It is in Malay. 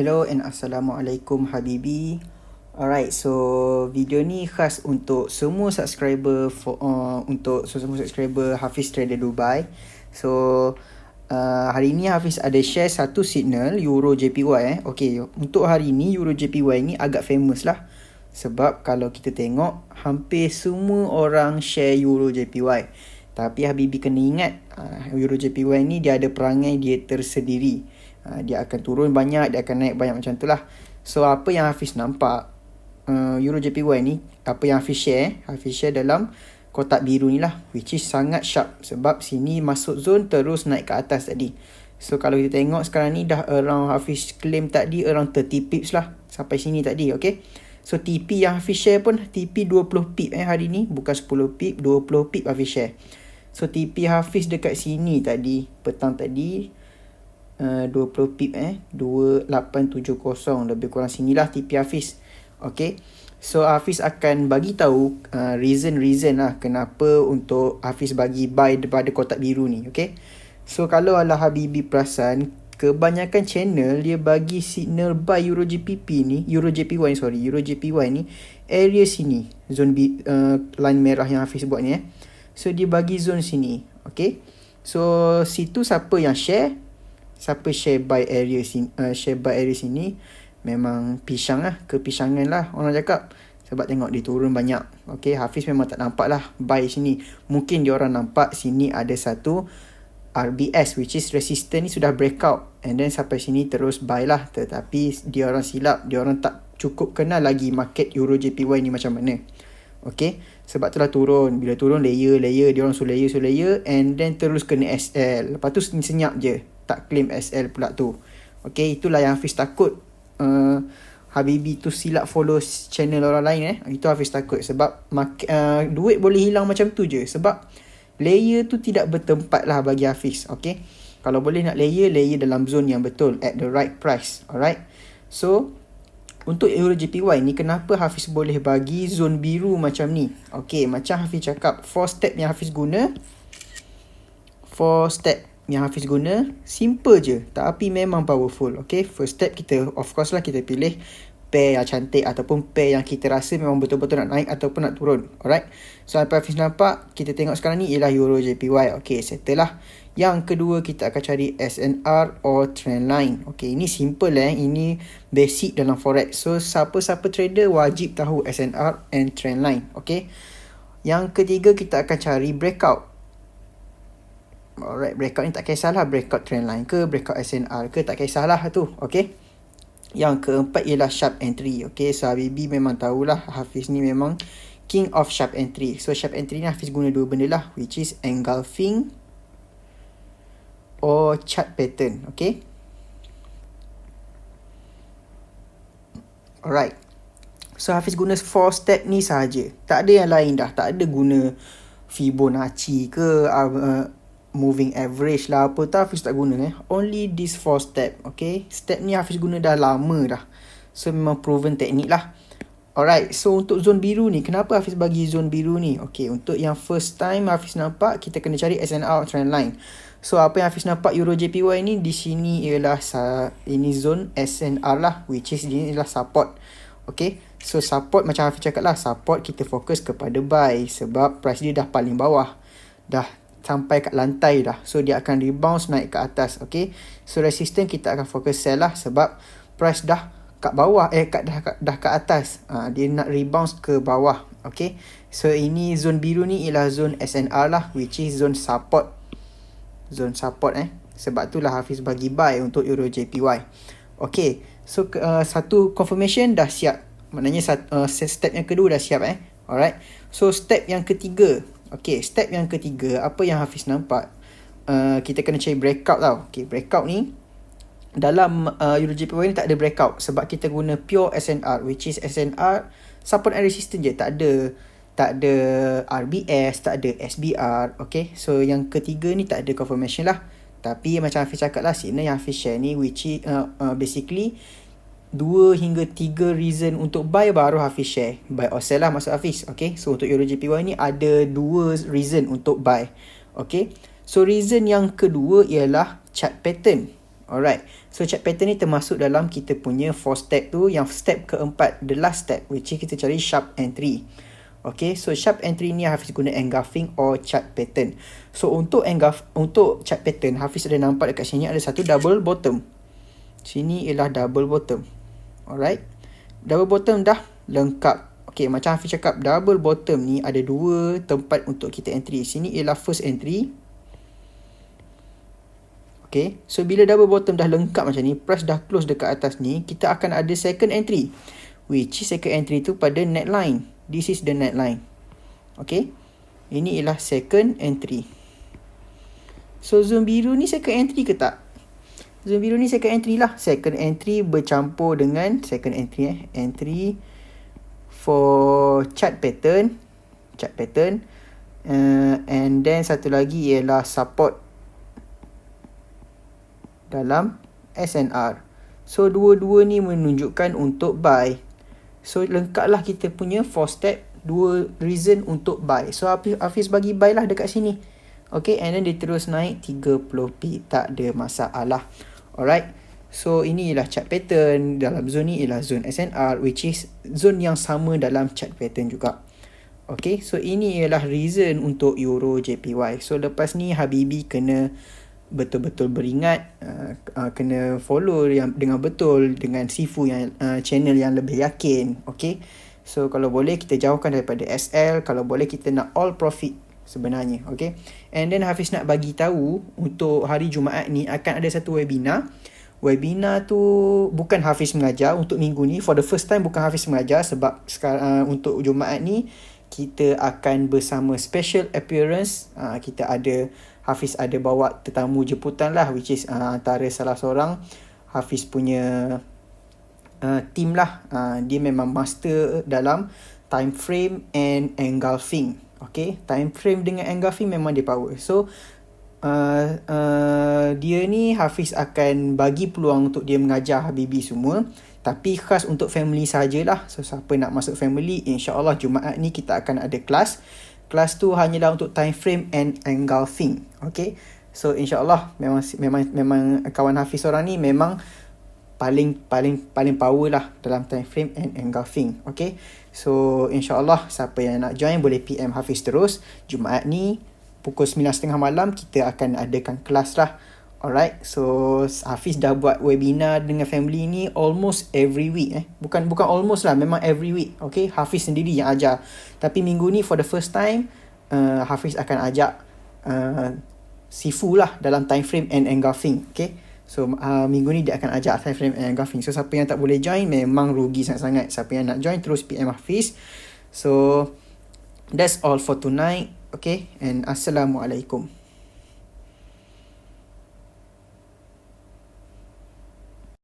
Hello and Assalamualaikum Habibi. Alright, so video ni khas untuk semua subscriber untuk semua subscriber Hafiz Trader Dubai. So hari ni Hafiz ada share satu signal Euro JPY Okay, untuk hari ni Euro JPY ni agak famous lah. Sebab kalau kita tengok hampir semua orang share Euro JPY. Tapi Habibi kena ingat Euro JPY ni dia ada perangai dia tersendiri. Dia akan turun banyak, dia akan naik banyak macam tu lah. So apa yang Hafiz nampak Euro JPY ni, apa yang Hafiz share dalam kotak biru ni lah, which is sangat sharp. Sebab sini masuk zone terus naik ke atas tadi. So kalau kita tengok sekarang ni dah around, Hafiz claim tadi around 30 pips lah sampai sini tadi. Okay, so TP yang Hafiz share pun TP 20 pip hari ni, bukan 10 pip, 20 pip Hafiz share. So TP Hafiz dekat sini tadi, petang tadi 20 pip 2870, lebih kurang sinilah TP Hafiz. Okay, so Hafiz akan bagi tahu reason lah kenapa untuk Hafiz bagi buy daripada kotak biru ni. Okay, so kalau ala Habibi perasan, kebanyakan channel dia bagi signal buy Euro JPY ni area sini, zone line merah yang Hafiz buat ni So dia bagi zone sini. Okay, so situ siapa yang share, siapa share buy area sini memang pisang lah, kepisangan lah orang cakap. Sebab tengok dia turun banyak. Okay, Hafiz memang tak nampak lah buy sini. Mungkin dia orang nampak sini ada satu RBS, which is resistance ni sudah breakout, and then sampai sini terus buy lah. Tetapi dia orang silap, dia orang tak cukup kenal lagi market Euro JPY ni macam mana. Okay, sebab tu lah turun. Bila turun layer, dia orang suruh layer, and then terus kena SL. Lepas tu senyap je, tak claim SL pula tu. Okay, itulah yang Hafiz takut Habibi tu silap follow channel orang lain Itu Hafiz takut. Sebab duit boleh hilang macam tu je. Sebab layer tu tidak bertempat lah bagi Hafiz. Okay, kalau boleh nak layer dalam zone yang betul, at the right price. Alright, so untuk Euro JPY ni, kenapa Hafiz boleh bagi zone biru macam ni? Okay, macam Hafiz cakap, 4 step yang Hafiz guna simple je, tapi memang powerful. Okay, first step kita, of course lah, kita pilih pair yang cantik ataupun pair yang kita rasa memang betul-betul nak naik ataupun nak turun. Alright, so apa Hafiz nampak, kita tengok sekarang ni ialah Euro JPY. Okay, settle lah. Yang kedua, kita akan cari SNR or trendline. Okay, ini simple ini basic dalam forex. So siapa-siapa trader wajib tahu SNR and trendline. Okay, yang ketiga, kita akan cari breakout. Alright, breakout ni tak kisahlah breakout trendline ke, breakout SNR ke, tak kisahlah tu. Okay, yang keempat ialah sharp entry. Okay, so Habibi memang tahulah Hafiz ni memang king of sharp entry. So sharp entry ni Hafiz guna dua benda lah, which is engulfing or chart pattern. Okay, alright, so Hafiz guna 4 step ni sahaja, tak ada yang lain dah. Tak ada guna Fibonacci ke moving average lah, apa tak, Hafiz tak guna only this 4 step. Okay, step ni Hafiz guna dah lama dah, so memang proven teknik lah. Alright, so untuk zone biru ni, kenapa Hafiz bagi zone biru ni? Okay, untuk yang first time Hafiz nampak, kita kena cari SNR trendline. So apa yang Hafiz nampak Euro JPY ni, di sini ialah ini zone SNR lah, which is ini ialah support. Okay, so support macam Hafiz cakap lah, support kita fokus kepada buy. Sebab price dia dah paling bawah, dah sampai kat lantai dah, so dia akan rebound naik ke atas. Okay, so resistance kita akan fokus sell lah, sebab price dah kat bawah, dah kat atas, dia nak rebound ke bawah. Okay, so ini zone biru ni ialah zone SNR lah, which is zone support. Sebab itulah Hafiz bagi buy untuk Euro JPY. Okay, so satu confirmation dah siap, maknanya step yang kedua dah siap Alright, so step yang ketiga. Okay, step yang ketiga, apa yang Hafiz nampak, kita kena cari breakout tau. Okay, breakout ni dalam Euro JPY ni tak ada breakout, sebab kita guna pure SNR, which is SNR support and resistance je, tak ada RBS, tak ada SBR. Okay, so yang ketiga ni tak ada confirmation lah. Tapi macam Hafiz cakap lah, signal yang Hafiz share ni, which is basically 2 hingga 3 reason untuk buy baru Hafiz share. Buy or sell lah maksud Hafiz. Okay, so untuk Euro JPY ni ada 2 reason untuk buy. Okay, so reason yang kedua ialah chart pattern. Alright, so chart pattern ni termasuk dalam kita punya 4 step tu. Yang step keempat, the last step, which is kita cari sharp entry. Okay, so sharp entry ni Hafiz guna engulfing or chart pattern. So untuk chart pattern, Hafiz ada nampak dekat sini ada satu double bottom. Sini ialah double bottom. Alright, double bottom dah lengkap. Okay, macam Hafiz cakap, double bottom ni ada dua tempat untuk kita entry. Sini ialah first entry. Okay, so bila double bottom dah lengkap macam ni, price dah close dekat atas ni, kita akan ada second entry. Which is second entry tu pada neckline. This is the neckline. Okay, ini ialah second entry. So zone biru ni second entry ke tak? Zone biru ni second entry lah. Second entry bercampur dengan second entry entry for chart pattern. And then satu lagi ialah support dalam SNR. So dua-dua ni menunjukkan untuk buy. So lengkaplah kita punya 4 step, 2 reason untuk buy. So Hafiz bagi buy lah dekat sini. Okay, and then dia terus naik 30p. Tak ada masalah. Alright, so ini ialah chart pattern. Dalam zone ni ialah zone SNR, which is zone yang sama dalam chart pattern juga. Okay, so ini ialah reason untuk Euro JPY. So lepas ni Habibi kena betul-betul beringat, kena follow yang dengan betul dengan Sifu yang channel yang lebih yakin. Okay, so kalau boleh kita jauhkan daripada SL, kalau boleh kita nak all profit sebenarnya. Okay, and then Hafiz nak bagi tahu untuk hari Jumaat ni akan ada satu webinar. Webinar tu bukan Hafiz mengajar untuk minggu ni. For the first time bukan Hafiz mengajar, sebab sekarang untuk Jumaat ni kita akan bersama special appearance. Kita ada, Hafiz ada bawa tetamu jemputan lah, which is antara salah seorang Hafiz punya team lah. Dia memang master dalam time frame and engulfing. Okay, time frame dengan engulfing memang dia power. So dia ni Hafiz akan bagi peluang untuk dia mengajar Habibi semua, tapi khas untuk family sajalah. So siapa nak masuk family, insya-Allah Jumaat ni kita akan ada kelas. Kelas tu hanyalah untuk time frame and engulfing. Okay, so insya-Allah memang kawan Hafiz orang ni memang paling power lah dalam time frame and engulfing. Okay, so insya-Allah siapa yang nak join boleh PM Hafiz terus. Jumaat ni pukul 9.30 malam kita akan adakan kelas lah. Alright, so Hafiz dah buat webinar dengan family ni almost every week. Bukan almost lah, memang every week. Okay, Hafiz sendiri yang ajar. Tapi minggu ni for the first time, Hafiz akan ajak Sifu lah dalam time frame and engulfing. Okay, so minggu ni dia akan ajak time frame and engulfing. So siapa yang tak boleh join memang rugi sangat-sangat. Siapa yang nak join terus PM Hafiz. So that's all for tonight. Okay, and Assalamualaikum.